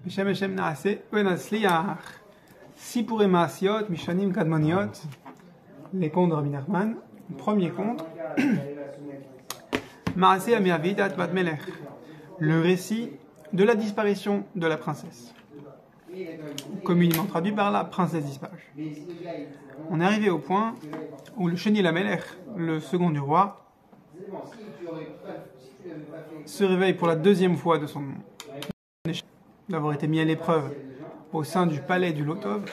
Mishem Hashem Naase Venasliach Sipurei Maasiot Mishanim Kadmoniot. Les contes de Rabbi Nachman. Premier conte. Maaseh Amiavidat Bat Melech. Le récit de la disparition de la princesse. Communément traduit par la princesse disparue. On est arrivé au point où le Sheni Lamelech, le second du roi, se réveille pour la deuxième fois de son d'avoir été mis à l'épreuve au sein du palais du Lotov,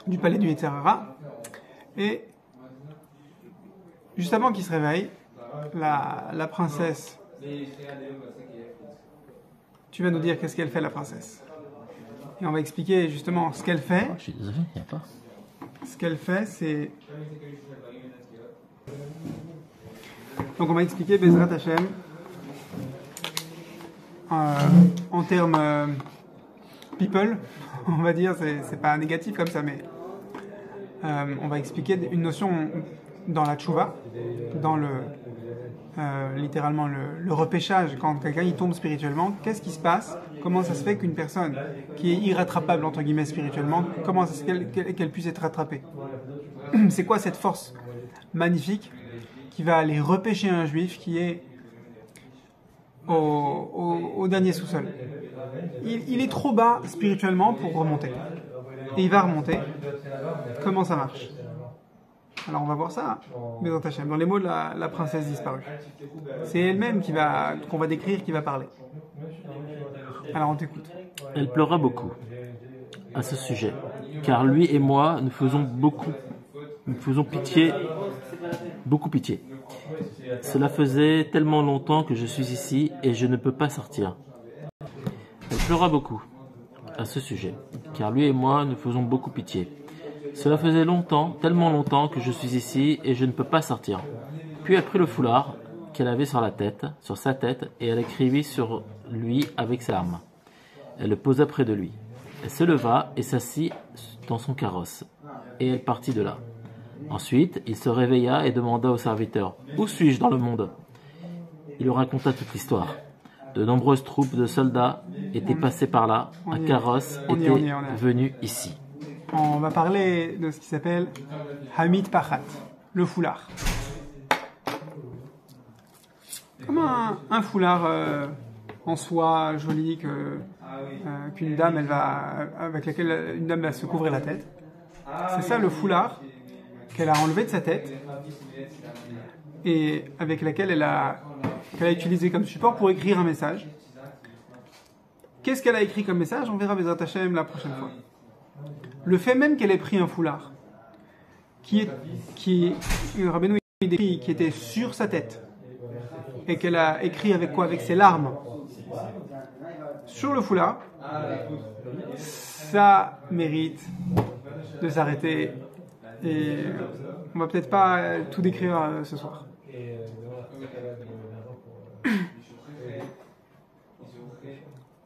du palais du Yetzer Hara. Et juste avant qu'il se réveille, la princesse, tu vas nous dire qu'est-ce qu'elle fait, la princesse. Et on va expliquer justement ce qu'elle fait. Je suis désolé, il n'y a pas. Ce qu'elle fait, c'est... Donc on va expliquer Bezrat Hashem en termes people, on va dire, c'est pas négatif comme ça, mais on va expliquer une notion dans la tchouva, dans littéralement le repêchage, quand quelqu'un il tombe spirituellement, qu'est-ce qui se passe? Comment ça se fait qu'une personne qui est irrattrapable entre guillemets spirituellement, comment ça se fait qu'elle puisse être rattrapée? C'est quoi cette force magnifique qui va aller repêcher un juif qui est au dernier sous-sol? Il est trop bas spirituellement pour remonter. Et il va remonter. Comment ça marche? Alors on va voir ça, Bezrat Hashem, dans les mots de la princesse disparue. C'est elle-même qu'on va décrire, qui va parler. Alors on t'écoute. Elle pleura beaucoup à ce sujet, car lui et moi, nous faisons pitié, beaucoup pitié. Cela faisait tellement longtemps que je suis ici et je ne peux pas sortir. Elle pleura beaucoup à ce sujet, car lui et moi, nous faisons beaucoup pitié. Cela faisait tellement longtemps que je suis ici et je ne peux pas sortir. Puis elle prit le foulard qu'elle avait sur sa tête, et elle écrivit sur lui avec ses larmes. Elle le posa près de lui. Elle se leva et s'assit dans son carrosse, et elle partit de là. Ensuite, il se réveilla et demanda au serviteur: « Où suis-je dans le monde ?» Il lui raconta toute l'histoire. De nombreuses troupes de soldats étaient passées par là, un carrosse était venu ici. On va parler de ce qui s'appelle Hamid Pachat, le foulard. Comme un foulard en soie joli qu'une dame avec laquelle une dame va se couvrir la tête. C'est ça le foulard qu'elle a enlevé de sa tête et avec laquelle qu'elle a utilisé comme support pour écrire un message. Qu'est-ce qu'elle a écrit comme message? On verra Bezrat Hashem la prochaine fois. Le fait même qu'elle ait pris un foulard Rabbeinu décrit qui était sur sa tête et qu'elle a écrit avec quoi? Avec ses larmes sur le foulard, ça mérite de s'arrêter, et on va peut-être pas tout décrire ce soir.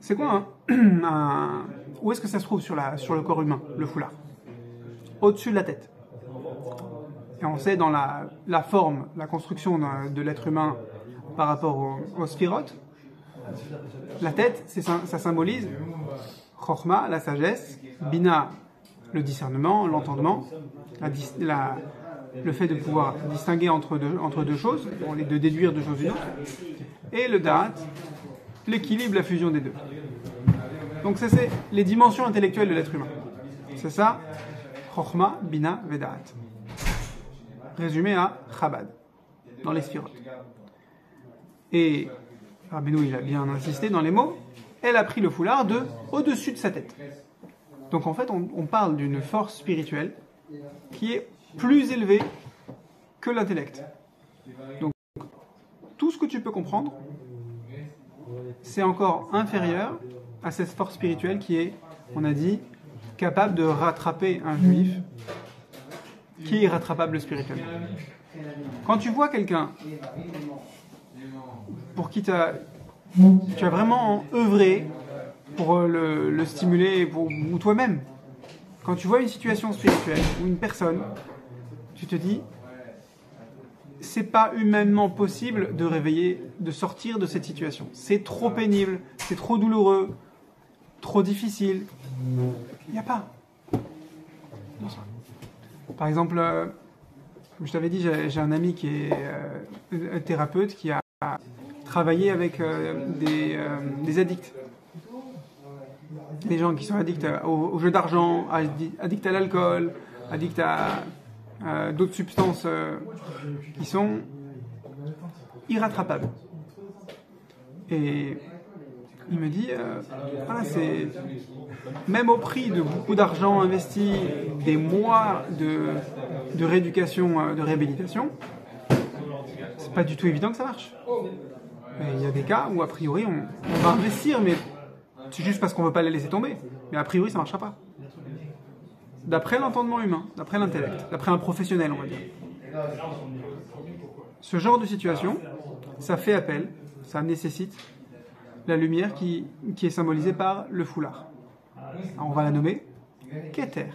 C'est quoi où est-ce que ça se trouve sur le corps humain, le foulard? Au-dessus de la tête. Et on sait dans la forme, la construction de l'être humain par rapport au sphiroth, la tête, ça symbolise Chokhma, la sagesse, Bina, le discernement, l'entendement, le fait de pouvoir distinguer entre deux choses, de déduire deux choses d'une autre, et le Da'at, l'équilibre, la fusion des deux. Donc ça, c'est les dimensions intellectuelles de l'être humain. C'est ça, Chokhma, Bina, Vedaat. Résumé à Chabad, dans les sphiroth. Et Rabbeinu, il a bien insisté dans les mots, elle a pris le foulard au-dessus de sa tête. Donc en fait, on parle d'une force spirituelle qui est plus élevée que l'intellect. Donc tout ce que tu peux comprendre, c'est encore inférieur à cette force spirituelle qui est, on a dit, capable de rattraper un juif qui est irrattrapable spirituellement. Quand tu vois quelqu'un pour qui tu as vraiment œuvré pour le stimuler, ou toi-même, quand tu vois une situation spirituelle ou une personne, tu te dis, c'est pas humainement possible de sortir de cette situation. C'est trop pénible, c'est trop douloureux, trop difficile. Il n'y a pas. Par exemple, comme je t'avais dit, j'ai un ami qui est un thérapeute qui a travaillé avec des addicts. Des gens qui sont addicts aux jeux d'argent, addicts à l'alcool, addicts à d'autres substances qui sont irrattrapables. Et il me dit, voilà, c'est même au prix de beaucoup d'argent investi, des mois de rééducation, de réhabilitation, c'est pas du tout évident que ça marche. Et il y a des cas où a priori on va investir, mais c'est juste parce qu'on veut pas les laisser tomber. Mais a priori ça marchera pas. D'après l'entendement humain, d'après l'intellect, d'après un professionnel, on va dire. Ce genre de situation, ça fait appel, ça nécessite la lumière qui est symbolisée par le foulard. Alors on va la nommer Keter.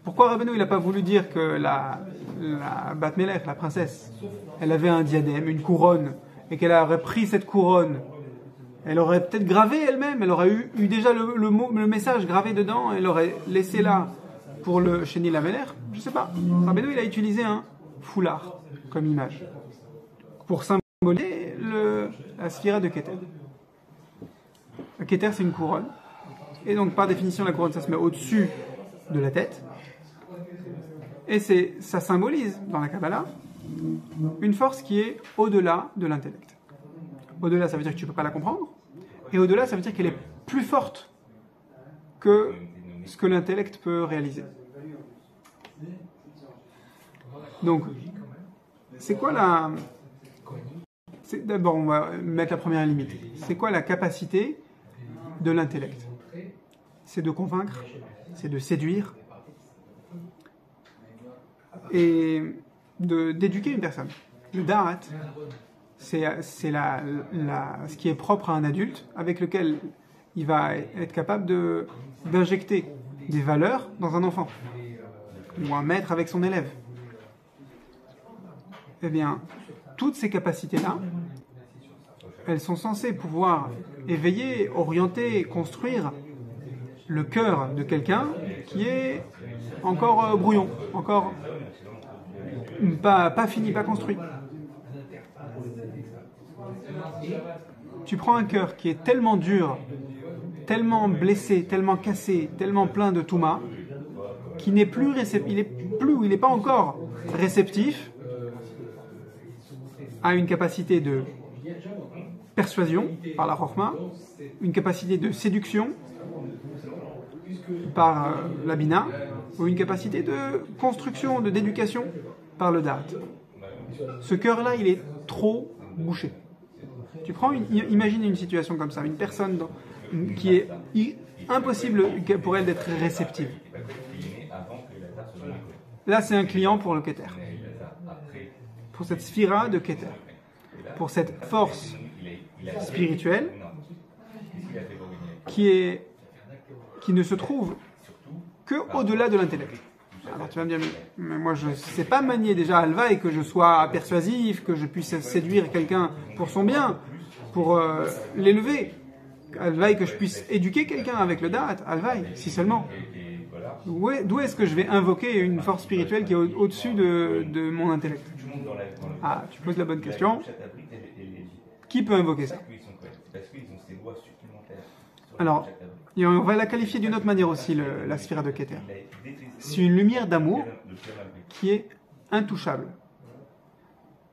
Pourquoi Rabbeinu il n'a pas voulu dire que la Bat Melech, la princesse, elle avait un diadème, une couronne, et qu'elle aurait pris cette couronne, elle aurait peut-être gravé elle-même, elle aurait eu déjà le message gravé dedans, elle aurait laissé là pour le Sheni Lamelech? Je ne sais pas. Rabbeinu il a utilisé un foulard comme image pour symboliser la sphira de Keter. Le Keter c'est une couronne, et donc par définition la couronne ça se met au-dessus de la tête. Et ça symbolise, dans la Kabbalah, une force qui est au-delà de l'intellect. Au-delà, ça veut dire que tu ne peux pas la comprendre. Et au-delà, ça veut dire qu'elle est plus forte que ce que l'intellect peut réaliser. Donc, c'est quoi la... D'abord, on va mettre la première limite. C'est quoi la capacité de l'intellect? C'est de convaincre, c'est de séduire, et d'éduquer une personne. Le da'at, c'est ce qui est propre à un adulte, avec lequel il va être capable d'injecter des valeurs dans un enfant, ou un maître avec son élève. Eh bien, toutes ces capacités-là, elles sont censées pouvoir éveiller, orienter, construire le cœur de quelqu'un qui est encore brouillon, encore pas fini, pas construit. Tu prends un cœur qui est tellement dur, tellement blessé, tellement cassé, tellement plein de touma, qui n'est plus réceptif, il n'est pas encore réceptif à une capacité de persuasion par la chokhma, une capacité de séduction par la bina, ou une capacité de construction, d'éducation par le da'at. Ce cœur-là, il est trop bouché. Imagine une situation comme ça, une personne qui est impossible pour elle d'être réceptive. Là, c'est un client pour le Keter, pour cette sphira de Keter, pour cette force spirituelle qui ne se trouve que au-delà de l'intellect. Alors tu vas me dire, mais moi je ne sais pas manier déjà Alvaï, que je sois persuasif, que je puisse séduire quelqu'un pour son bien, pour l'élever. Alvaï, que je puisse éduquer quelqu'un avec le da'at, Alvaï, si seulement. D'où est-ce que je vais invoquer une force spirituelle qui est au-dessus de mon intellect? Ah, tu poses la bonne question. Qui peut invoquer ça? Alors, on va la qualifier d'une autre manière aussi, la sphira de Keter. C'est une lumière d'amour qui est intouchable.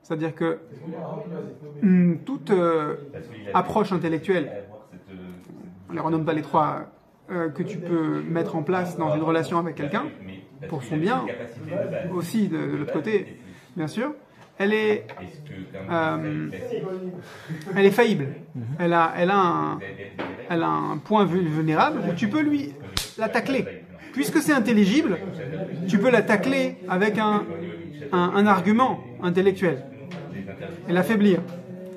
C'est-à-dire que toute approche intellectuelle, on ne les renomme pas les trois, que tu peux mettre en place dans une relation avec quelqu'un, pour son bien, aussi de l'autre côté, bien sûr, elle est faillible. Elle a un point vulnérable où tu peux la tacler. Puisque c'est intelligible, tu peux la tacler avec un argument intellectuel et l'affaiblir,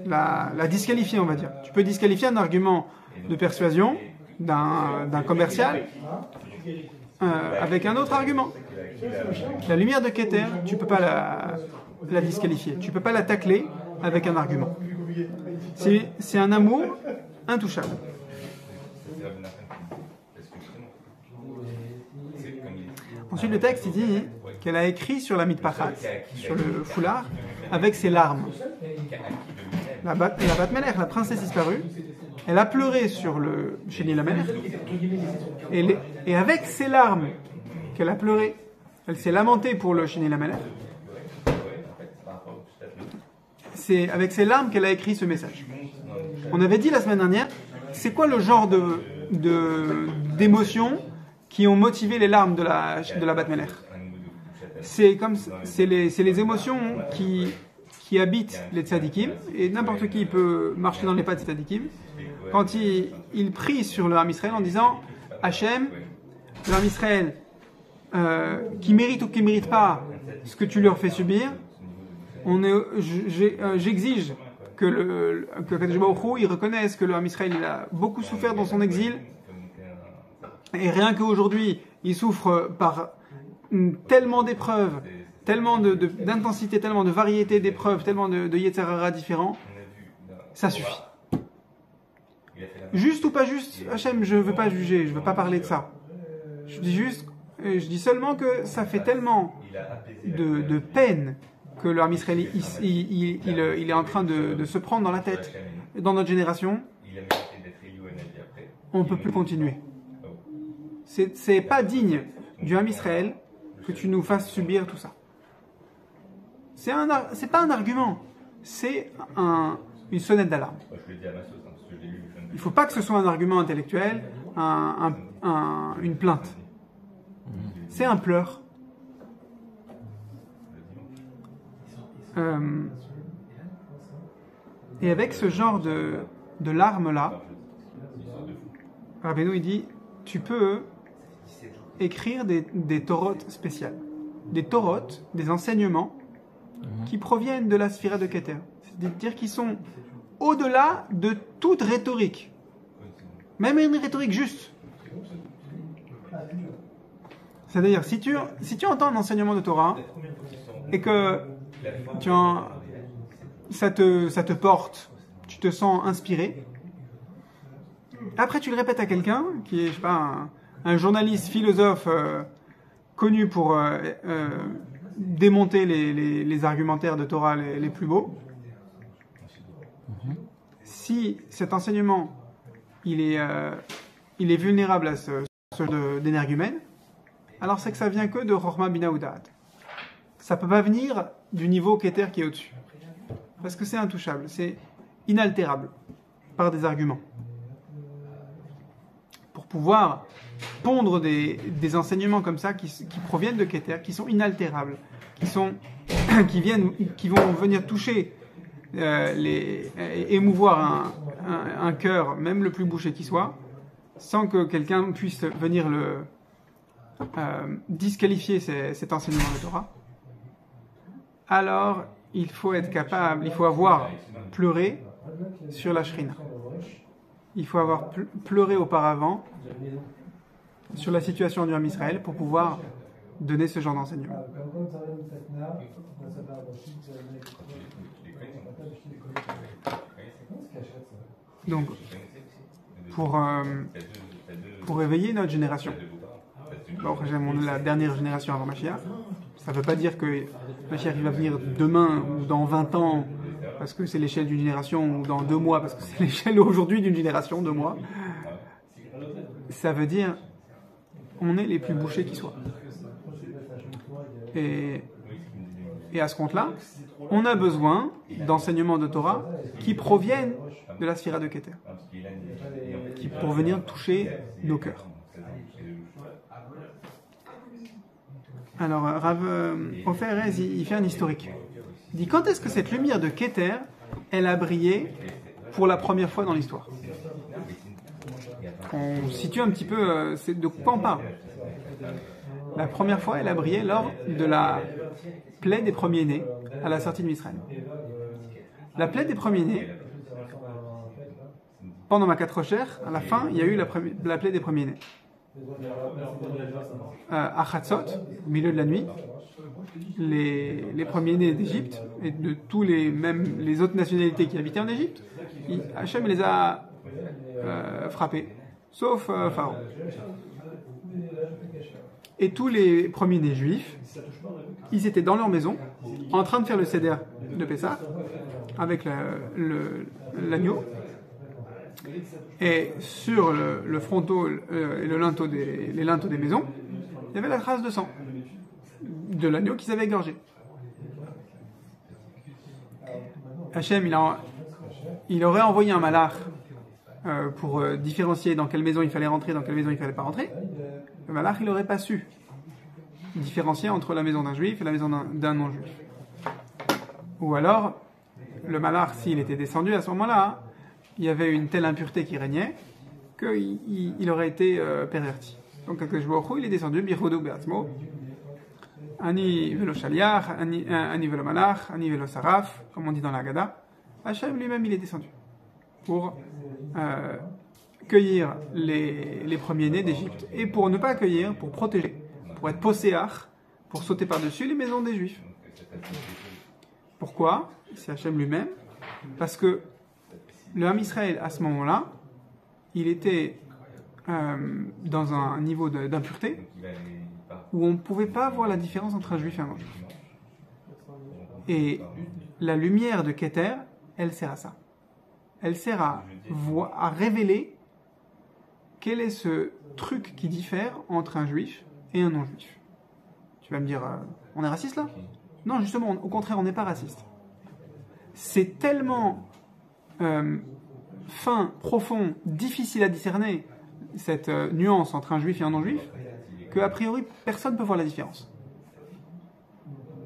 la disqualifier, on va dire. Tu peux disqualifier un argument de persuasion d'un commercial avec un autre argument. La lumière de Keter, tu ne peux pas la disqualifier, tu ne peux pas la tacler avec un argument. C'est un amour intouchable. Ensuite, le texte il dit qu'elle a écrit sur la mitpachat, sur le foulard, avec ses larmes. La Bat Melech, la princesse disparue, elle a pleuré sur le Sheni Lamelech, et avec ses larmes qu'elle a pleuré, elle s'est lamentée pour le Sheni Lamelech. C'est avec ses larmes qu'elle a écrit ce message. On avait dit la semaine dernière, c'est quoi le genre d'émotions qui ont motivé les larmes de la Bat Melech? C'est les émotions qui habitent les tzadikim, et n'importe qui peut marcher dans les pas de tzadikim. Quand il prie sur le Ham Israël en disant Hachem, le Ham Israël, qui mérite ou qui ne mérite pas ce que tu leur fais subir, j'exige que Kadosh Baruch Hu, il reconnaisse que le Ham Israël il a beaucoup souffert dans son exil, et rien qu'aujourd'hui, il souffre par tellement d'épreuves, tellement d'intensité, tellement de variété d'épreuves, tellement de Yetzer Hara différents, ça suffit. Juste ou pas juste, Hachem, je ne veux pas juger, je ne veux pas parler de ça. Je dis seulement que ça fait tellement de peine que le Ham Israël il est en train de se prendre dans la tête. Dans notre génération, on ne peut plus continuer. C'est pas digne du Ham Israël que tu nous fasses subir tout ça. C'est pas un argument, c'est une sonnette d'alarme. Il ne faut pas que ce soit un argument intellectuel, une plainte. C'est un pleur. Et avec ce genre de larmes-là, Rabbeinu il dit, tu peux écrire des torotes spéciales. Des torotes, des enseignements qui proviennent de la sphira de Keter. C'est-à-dire qu'ils sont au-delà de toute rhétorique. Même une rhétorique juste. C'est-à-dire, si tu entends un enseignement de Torah et que ça te porte, tu te sens inspiré, après tu le répètes à quelqu'un qui est, je sais pas, un journaliste, philosophe connu pour démonter les argumentaires de Torah les plus beaux. Si cet enseignement il est vulnérable à ce d'énergumène, alors c'est que ça vient que de Chochma Bina Udat. Ça peut pas venir du niveau Keter qui est au-dessus. Parce que c'est intouchable, c'est inaltérable par des arguments. Pour pouvoir pondre des enseignements comme ça qui proviennent de Keter, qui sont inaltérables, qui vont venir toucher émouvoir un cœur, même le plus bouché qui soit, sans que quelqu'un puisse venir disqualifier cet enseignement de Torah, alors il faut être capable, il faut avoir pleuré sur la Shrina. Il faut avoir pleuré auparavant sur la situation du Ham Israël pour pouvoir donner ce genre d'enseignement. Donc, pour éveiller notre génération, on est la dernière génération avant Mashiach, ça ne veut pas dire que Mashiach va venir demain ou dans 20 ans parce que c'est l'échelle d'une génération, ou dans 2 mois parce que c'est l'échelle aujourd'hui d'une génération, 2 mois. Ça veut dire on est les plus bouchés qui soient. Et à ce compte-là, on a besoin d'enseignements de Torah qui proviennent de la sphira de Keter, pour venir toucher nos cœurs. Alors, Rav Ofer Erez, il fait un historique. Il dit, quand est-ce que cette lumière de Keter, elle a brillé pour la première fois dans l'histoire? On situe un petit peu de quoi on parle. La première fois, elle a brillé lors de la plaie des premiers-nés à la sortie de Misraïm. La plaie des premiers-nés, pendant ma 4 recherches, à la fin, il y a eu la plaie des premiers-nés. À Chatzot, au milieu de la nuit, les premiers-nés d'Égypte et de tous les autres nationalités qui habitaient en Égypte, Hachem les a frappés sauf Pharaon. Et tous les premiers-nés juifs, ils étaient dans leur maison, en train de faire le seder de Pessah, avec l'agneau. Et sur le fronteau et les linteaux des maisons, il y avait la trace de sang de l'agneau qu'ils avaient égorgé. Hachem, il aurait envoyé un malach pour différencier dans quelle maison il fallait rentrer, dans quelle maison il ne fallait pas rentrer. Le malach, il n'aurait pas su différencier entre la maison d'un juif et la maison d'un non-juif. Ou alors, le malach, s'il était descendu à ce moment-là, il y avait une telle impureté qui régnait qu'il aurait été perverti. Donc, Akadosh Baruch Hu, il est descendu, Birhodo Be'atzmo, Ani velo shaliach, ani velo malach, ani velo saraf, comme on dit dans la Haggadah. Hachem lui-même, il est descendu pour cueillir les premiers-nés d'Égypte. Et pour ne pas accueillir, pour protéger, pour être posséach, pour sauter par-dessus les maisons des Juifs. Pourquoi? C'est Hachem lui-même. Parce que le Ham Israël, à ce moment-là, il était dans un niveau d'impureté où on ne pouvait pas voir la différence entre un juif et un non-juif. Et la lumière de Keter, elle sert à ça. Elle sert à révéler quel est ce truc qui diffère entre un juif et un non-juif. Tu vas me dire, on est raciste là? Non, justement, au contraire, on n'est pas raciste. C'est tellement fin, profond, difficile à discerner, cette nuance entre un juif et un non-juif, qu'a priori, personne ne peut voir la différence.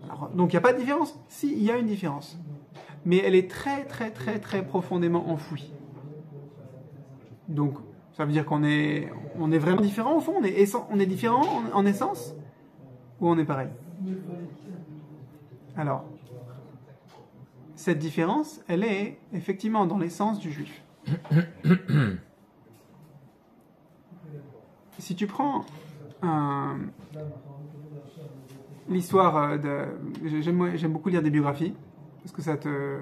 Alors, donc il n'y a pas de différence? Si, il y a une différence. Mais elle est très, très, très, très profondément enfouie. Donc, ça veut dire qu'on est vraiment différent au fond? On est différent en essence? Ou on est pareil? Alors, cette différence, elle est effectivement dans l'essence du juif. Si tu prends l'histoire de... J'aime beaucoup lire des biographies, parce que ça te...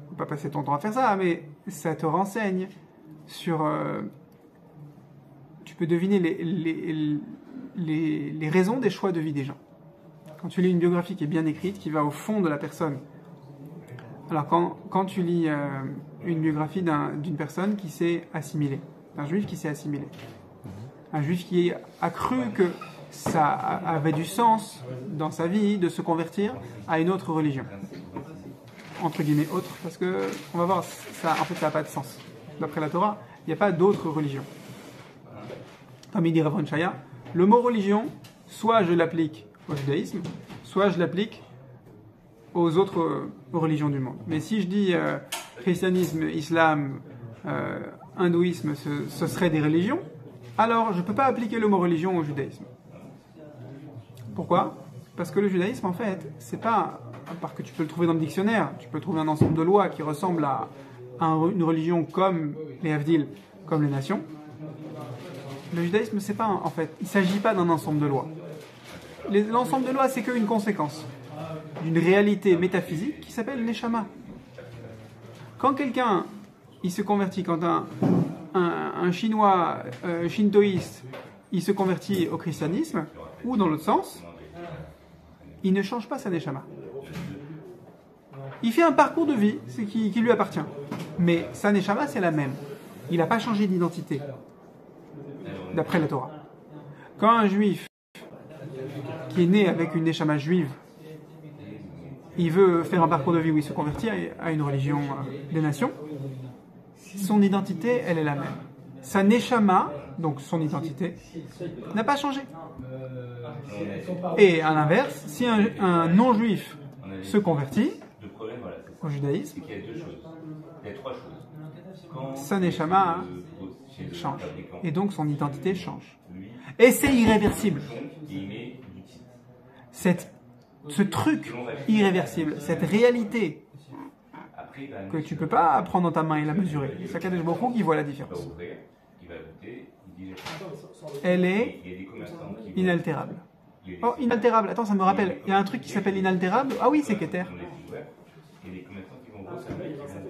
Faut pas passer ton temps à faire ça, mais ça te renseigne sur... tu peux deviner les raisons des choix de vie des gens. Quand tu lis une biographie qui est bien écrite, qui va au fond de la personne. Alors quand tu lis une biographie d'une personne qui s'est assimilée, d'un juif qui s'est assimilé, un juif qui a cru que ça avait du sens dans sa vie de se convertir à une autre religion. Entre guillemets autre, parce que on va voir, en fait ça n'a pas de sens. D'après la Torah, il n'y a pas d'autre religion. Comme il dit Rav Shaya, le mot religion, soit je l'applique au judaïsme, soit je l'applique aux autres religions du monde. Mais si je dis christianisme, islam, hindouisme, ce serait des religions, alors je ne peux pas appliquer le mot religion au judaïsme. Pourquoi? Parce que le judaïsme, en fait, c'est pas, à part que tu peux le trouver dans le dictionnaire, tu peux trouver un ensemble de lois qui ressemblent à une religion comme les Havdil, comme les nations. Le judaïsme, c'est pas, en fait, il ne s'agit pas d'un ensemble de lois. L'ensemble de lois, c'est qu'une conséquence d'une réalité métaphysique qui s'appelle Neshama. Quand quelqu'un, il se convertit, quand un chinois shintoïste, il se convertit au christianisme, ou dans l'autre sens, il ne change pas sa Neshama. Il fait un parcours de vie qui lui appartient. Mais sa Neshama, c'est la même. Il n'a pas changé d'identité, d'après la Torah. Quand un juif qui est né avec une Neshama juive, il veut faire un parcours de vie où il se convertit à une religion des nations, son identité, elle est la même. Sa Neshama, donc son identité, n'a pas changé. Et à l'inverse, si un non-juif se convertit au judaïsme, sa Neshama change. Et donc son identité change. Et c'est irréversible. Ce truc irréversible, cette réalité que tu ne peux pas prendre dans ta main et la mesurer, c'est Akadosh Baruch Hu qui voit la différence. Elle est inaltérable. Oh, inaltérable, attends, ça me rappelle, il y a un truc qui s'appelle inaltérable. Ah oui, c'est Keter.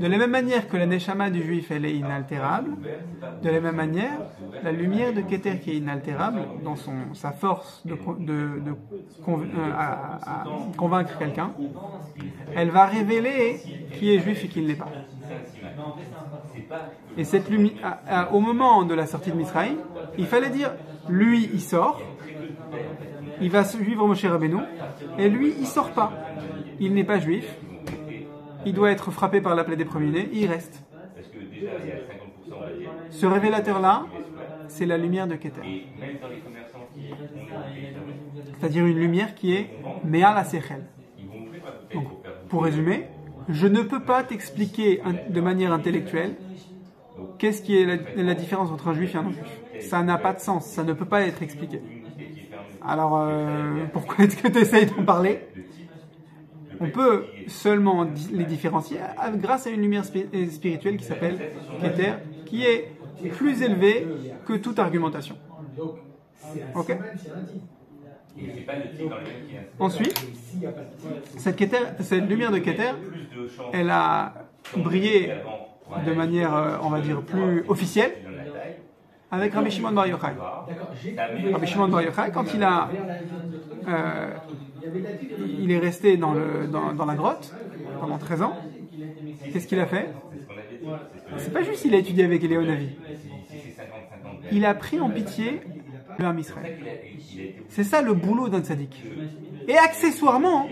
De la même manière que la neshama du juif, elle est inaltérable, de la même manière, la lumière de Keter qui est inaltérable, dans sa force à convaincre quelqu'un, elle va révéler qui est juif et qui ne l'est pas. Et cette lumière, au moment de la sortie de Misraïm, il fallait dire, lui, il sort, il va suivre Moshe Rabbeinu, et lui, il sort pas. Il n'est pas juif, il doit être frappé par la plaie des premiers-nés, il reste. Ce révélateur-là, c'est la lumière de Keter. C'est-à-dire une lumière qui est Me'al HaSechel. Donc, pour résumer, je ne peux pas t'expliquer de manière intellectuelle qu'est-ce qui est la différence entre un juif et un non-juif. Ça n'a pas de sens, ça ne peut pas être expliqué. Alors, pourquoi est-ce que tu essayes d'en parler? On peut seulement les différencier grâce à une lumière spirituelle qui s'appelle Keter, qui est plus élevée que toute argumentation. Ok? Ensuite, cette lumière de Keter, elle a brillé de manière, on va dire, plus officielle avec Rabbi Shimon Bar Yochai. Rabbi Shimon Bar Yochai, quand il est resté dans la grotte pendant 13 ans, qu'est-ce qu'il a fait? C'est pas juste qu'il a étudié avec Eliyahu Navi. Il a pris en pitié le Ham Israël. C'est ça le boulot d'un tzaddik. Et accessoirement,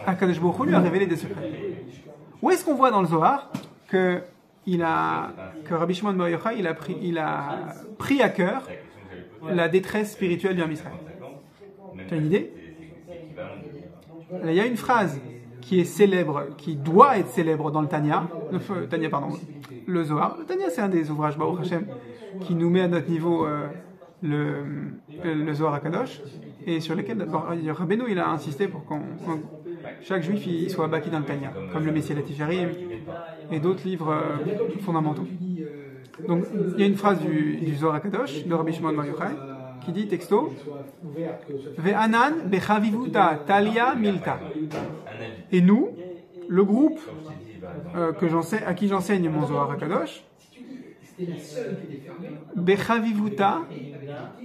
Akadosh Baruch Hu lui a révélé des secrets. Où est-ce qu'on voit dans le Zohar que Rabbi Shimon Bar Yochai il a pris à cœur la détresse spirituelle du Ham Israël? Tu as une idée? Il y a une phrase qui est célèbre, qui doit être célèbre dans le le Zohar. Le Tanya, c'est un des ouvrages Baruch Hashem qui nous met à notre niveau le Zohar HaKadosh, et sur lesquels Rabbeinu il a insisté pour chaque juif il soit baki dans le Tanya, comme le Messiah Latifarim et d'autres livres fondamentaux. Donc il y a une phrase du Zohar HaKadosh de Rabbi Shimon Bar Yochai qui dit texto Ve'anan bechavivuta talia milta. Et nous, le groupe à qui j'enseigne mon Zohar HaKadosh, bechavivuta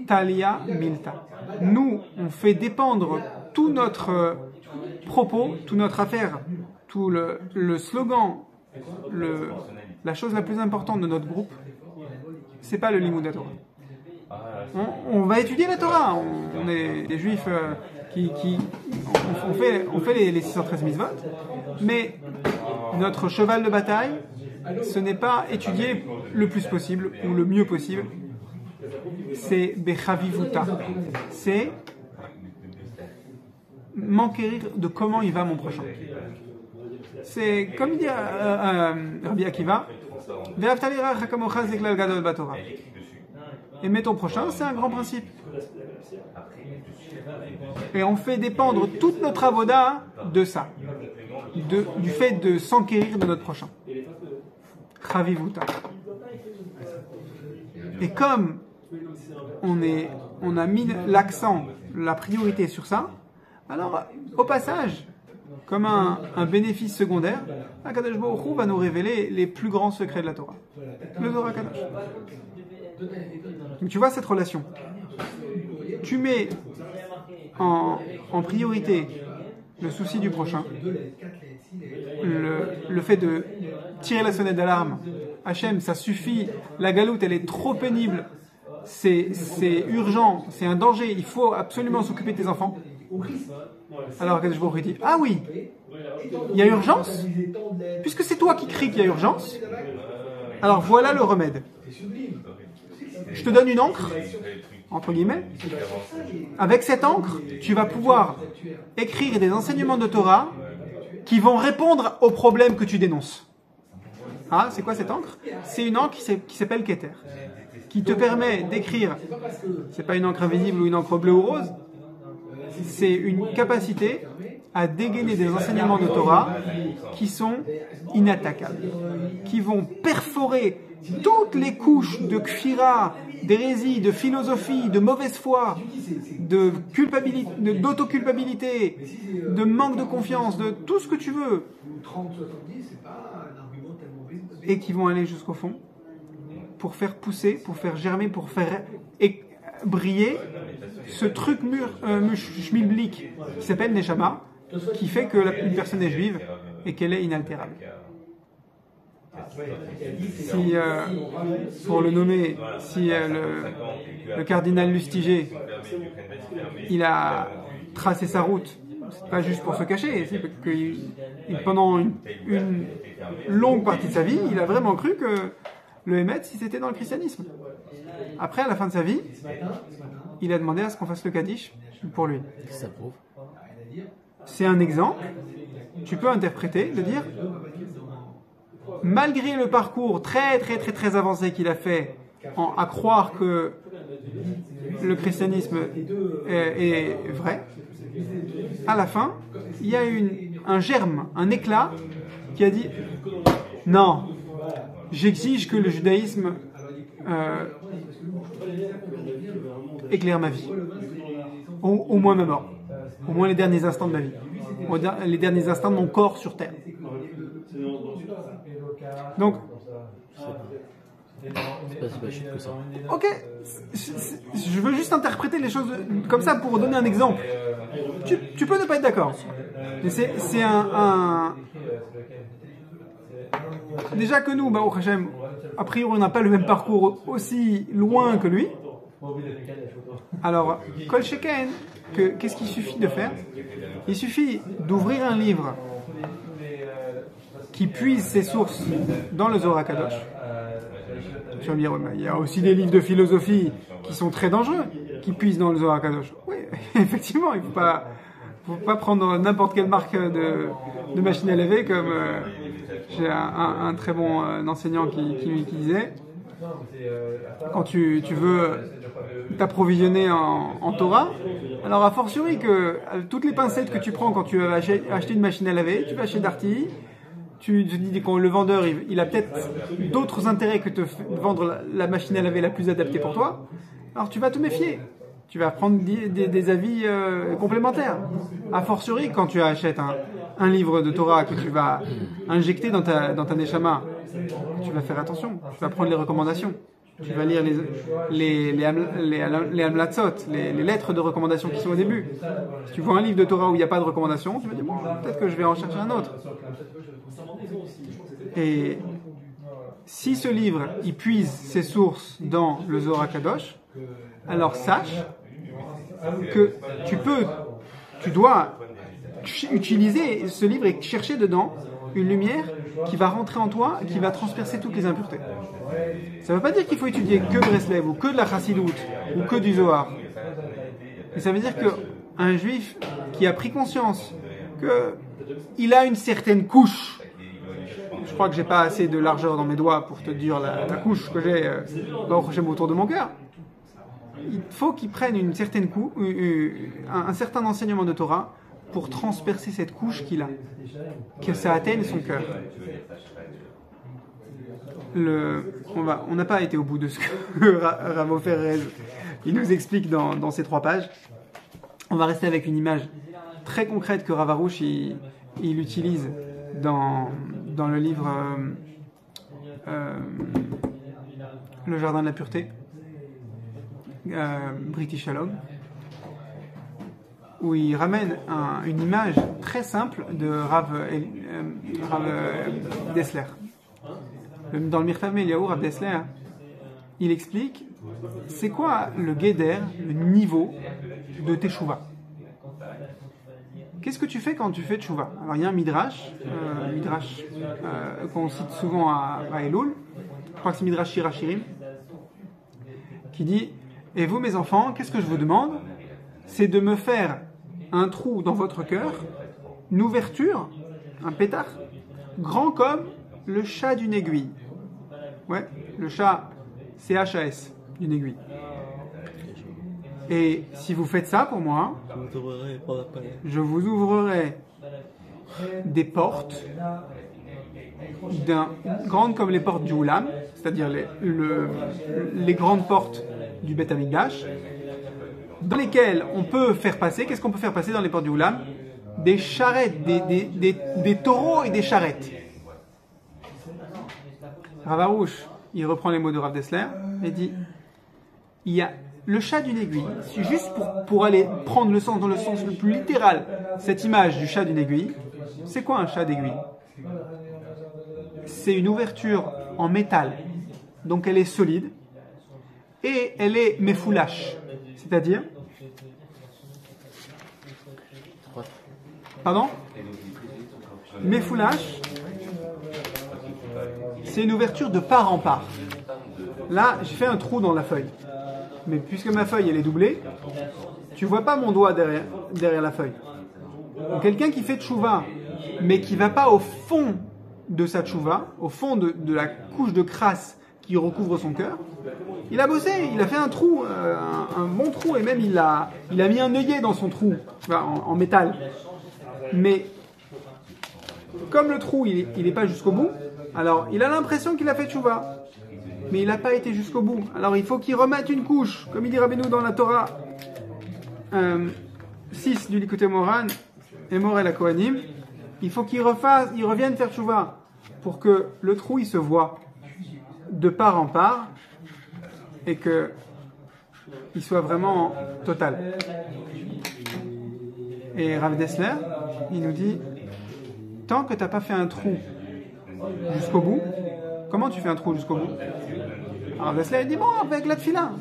talia milta. Nous, on fait dépendre tout notre propos, toute notre affaire, tout le slogan, la chose la plus importante de notre groupe, c'est pas le Limud Torah. On va étudier la Torah. On est des juifs on fait les 613 mitzvot, mais notre cheval de bataille, ce n'est pas étudier le plus possible ou le mieux possible. C'est bechavivuta. C'est m'enquérir de comment il va mon prochain. C'est comme il dit Rabbi Akiva, aimer ton prochain, c'est un grand principe. Et on fait dépendre toute notre avoda de ça, du fait de s'enquérir de notre prochain. Chavivuta. Et comme on a mis l'accent, la priorité sur ça, alors au passage, comme un bénéfice secondaire, Akadosh Baruch Hu va nous révéler les plus grands secrets de la Torah. Le Zohar HaKadosh. Donc tu vois cette relation. Tu mets en priorité le souci du prochain, le fait de tirer la sonnette d'alarme. Hachem, ça suffit, la galoute elle est trop pénible, c'est urgent, c'est un danger, il faut absolument s'occuper de tes enfants. Alors que je vous dis, ah oui, il y a urgence, puisque c'est toi qui cries qu'il y a urgence, alors voilà le remède. Je te donne une encre, entre guillemets. Avec cette encre, tu vas pouvoir écrire des enseignements de Torah qui vont répondre aux problèmes que tu dénonces. Ah, c'est quoi cette encre? C'est une encre qui s'appelle Keter, qui te permet d'écrire. C'est pas une encre invisible ou une encre bleue ou rose. C'est une capacité à dégainer des enseignements de Torah qui sont inattaquables, qui vont perforer toutes les couches de kfira, d'hérésie, de philosophie, de mauvaise foi, de culpabilité, d'autoculpabilité, de manque de confiance, de tout ce que tu veux, et qui vont aller jusqu'au fond pour faire pousser, pour faire germer, pour faire briller ce truc schmilblick qui s'appelle Neshama, qui fait que une personne est juive et qu'elle est inaltérable. Si, pour le nommer, si le cardinal Lustiger, il a tracé sa route, c'est pas juste pour se cacher, c'est que pendant une longue partie de sa vie, il a vraiment cru que le Hémet, si c'était dans le christianisme. Après, à la fin de sa vie, il a demandé à ce qu'on fasse le Kaddish pour lui. Ça prouve. C'est un exemple. Tu peux interpréter, de dire, malgré le parcours très très très très avancé qu'il a fait, à croire que le christianisme est vrai, à la fin, il y a un germe, un éclat qui a dit non, j'exige que le judaïsme éclaire ma vie, au moins ma mort, au moins les derniers instants de ma vie, les derniers instants de mon corps sur terre. Donc, c'est pas chute que ça. ok, je veux juste interpréter les choses comme ça pour donner un exemple. Tu peux ne pas être d'accord. Mais c'est déjà que nous, Baruch Hashem, a priori on n'a pas le même parcours aussi loin que lui. Alors, Kol Sheken, qu'est-ce qu'il suffit de faire? Il suffit d'ouvrir un livre qui puise ses sources dans le Zohar HaKadosh. Tu vas me dire, il y a aussi des livres de philosophie qui sont très dangereux, qui puisent dans le Zohar HaKadosh. Oui, effectivement, il ne faut pas prendre n'importe quelle marque de machine à laver, comme j'ai un très bon enseignant qui disait, quand tu veux t'approvisionner en Torah, alors a fortiori que toutes les pincettes que tu prends quand tu vas acheter une machine à laver, tu vas chez Darty, tu te dis que le vendeur il a peut-être d'autres intérêts que te vendre la machine à laver la plus adaptée pour toi, alors tu vas te méfier, tu vas prendre des avis complémentaires. A fortiori quand tu achètes un livre de Torah que tu vas injecter dans ta neshama, tu vas faire attention, tu vas prendre les recommandations, tu vas lire les hamlatzot, les lettres de recommandation qui sont au début. Si tu vois un livre de Torah où il n'y a pas de recommandation, tu vas dire bon, peut-être que je vais en chercher un autre. Et si ce livre il puise ses sources dans le Zohar HaKadosh, alors sache que tu dois utiliser ce livre et chercher dedans une lumière qui va rentrer en toi, qui va transpercer toutes les impuretés. Ça ne veut pas dire qu'il faut étudier que Breslev ou que de la Chassidoute ou que du Zohar. Mais ça veut dire qu'un juif qui a pris conscience qu'il a une certaine couche, je crois que j'ai pas assez de largeur dans mes doigts pour te dire la couche que j'ai autour de mon cœur, il faut qu'il prenne une certaine un certain enseignement de Torah pour transpercer cette couche qu'il a, que ça atteigne son cœur. On n'a pas été au bout de ce que Rav Ofer il nous explique dans ces 3 pages. On va rester avec une image très concrète que Rav Arush il utilise dans le livre Le Jardin de la Pureté, British Shalom, où il ramène une image très simple de Rav Dessler. Dans le Mirtav Meliaou, Rav Dessler, il explique c'est quoi le guéder, le niveau de teshuva. Qu'est-ce que tu fais quand tu fais teshuva? Alors il y a un midrash qu'on cite souvent à Elul, je crois que c'est Midrash Shirachirim, qui dit et vous mes enfants, qu'est-ce que je vous demande? C'est de me faire un trou dans votre cœur, une ouverture, un pétard, grand comme le chat d'une aiguille. Ouais, le chat, c'est CHAS, d'une aiguille. Et si vous faites ça pour moi, je vous ouvrirai des portes grandes comme les portes du Oulam, c'est-à-dire les grandes portes du Beth Amikdash, dans lesquelles on peut faire passer, qu'est-ce qu'on peut faire passer dans les portes du Oulam? Des charrettes, des taureaux et des charrettes. Rav Arush, il reprend les mots de Rav Dessler et dit, il y a le chat d'une aiguille, juste pour aller prendre le sens dans le sens le plus littéral, cette image du chat d'une aiguille, c'est quoi un chat d'aiguille? C'est une ouverture en métal, donc elle est solide, et elle est méfoulache, c'est-à-dire... Pardon? Méfoulache, c'est une ouverture de part en part. Là, j'ai fait un trou dans la feuille. Mais puisque ma feuille, elle est doublée, tu vois pas mon doigt derrière la feuille. Donc, quelqu'un qui fait tchouva, mais qui va pas au fond de sa tchouva, au fond de la couche de crasse qui recouvre son cœur, il a bossé, il a fait un trou, un bon trou, et même il a mis un œillet dans son trou, en métal. Mais comme le trou, il n'est pas jusqu'au bout, alors il a l'impression qu'il a fait tchouva. Mais il n'a pas été jusqu'au bout. Alors il faut qu'il remette une couche, comme il dit Rabbeinu dans la Torah 6 du Likutei Moharan, et Morel à Kohanim, il faut qu'il revienne faire tchouva, pour que le trou il se voit de part en part, et que il soit vraiment total. Et Rav Dessler, il nous dit, tant que tu n'as pas fait un trou jusqu'au bout, comment tu fais un trou jusqu'au bout? Alors Dessler dit, bon, avec la tfila,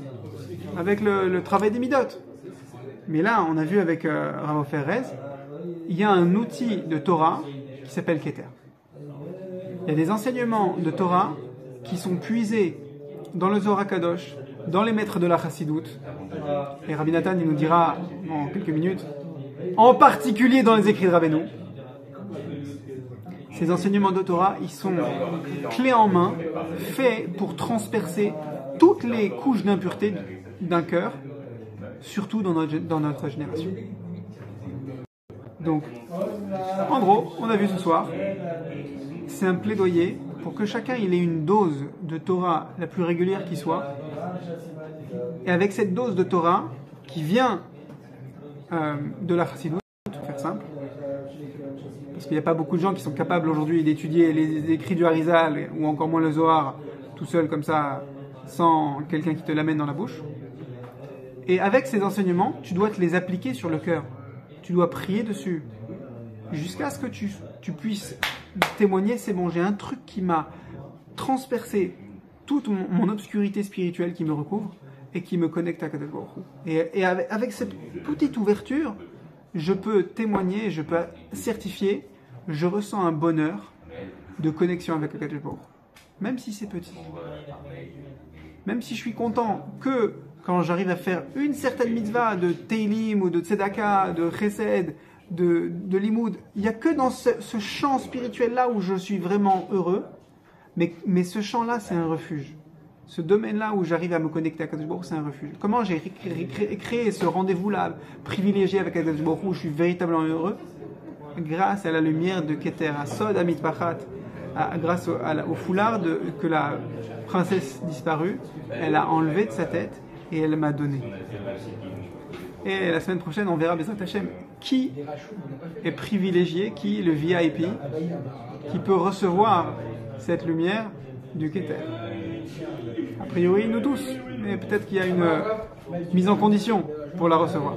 avec le travail des midot. Mais là, on a vu avec Rav Ofer Rez, il y a un outil de Torah qui s'appelle Keter. Il y a des enseignements de Torah qui sont puisés dans le Zohar HaKadosh, dans les maîtres de la Chassidoute. Et Rabbi Nathan, il nous dira en quelques minutes, en particulier dans les écrits de Rabbeinu. Ces enseignements de Torah, ils sont clés en main, faits pour transpercer toutes les couches d'impureté d'un cœur, surtout dans notre génération. Donc, en gros, on a vu ce soir, c'est un plaidoyer pour que chacun il ait une dose de Torah la plus régulière qui soit, et avec cette dose de Torah qui vient de la Chassidoute, pour faire simple, parce qu'il n'y a pas beaucoup de gens qui sont capables aujourd'hui d'étudier les écrits du Harizal ou encore moins le Zohar tout seul comme ça, sans quelqu'un qui te l'amène dans la bouche. Et avec ces enseignements, tu dois te les appliquer sur le cœur. Tu dois prier dessus jusqu'à ce que tu puisses témoigner, c'est bon, j'ai un truc qui m'a transpercé toute mon obscurité spirituelle qui me recouvre et qui me connecte à Kadosh Baruch Hu. Et avec cette petite ouverture, je peux témoigner, je peux certifier, je ressens un bonheur de connexion avec le Kadosh Baruch Hu. Même si c'est petit. Même si je suis content que quand j'arrive à faire une certaine mitzvah de Teilim ou de Tzedaka, de Chesed, de Limoud, il n'y a que dans ce champ spirituel-là où je suis vraiment heureux, mais ce champ-là, c'est un refuge. Ce domaine-là où j'arrive à me connecter à Kadosh Baruch Hu, c'est un refuge. Comment j'ai créé ce rendez-vous-là privilégié avec Kadosh Baruch Hu, où je suis véritablement heureux? Grâce à la lumière de Keter, à Sod Amit Pachat, grâce au foulard que la princesse disparue, elle a enlevé de sa tête et elle m'a donné. Et la semaine prochaine, on verra Bezrat Hashem qui est privilégié, qui est le VIP, qui peut recevoir cette lumière du Keter. A priori, nous tous, mais peut-être qu'il y a une mise en condition pour la recevoir.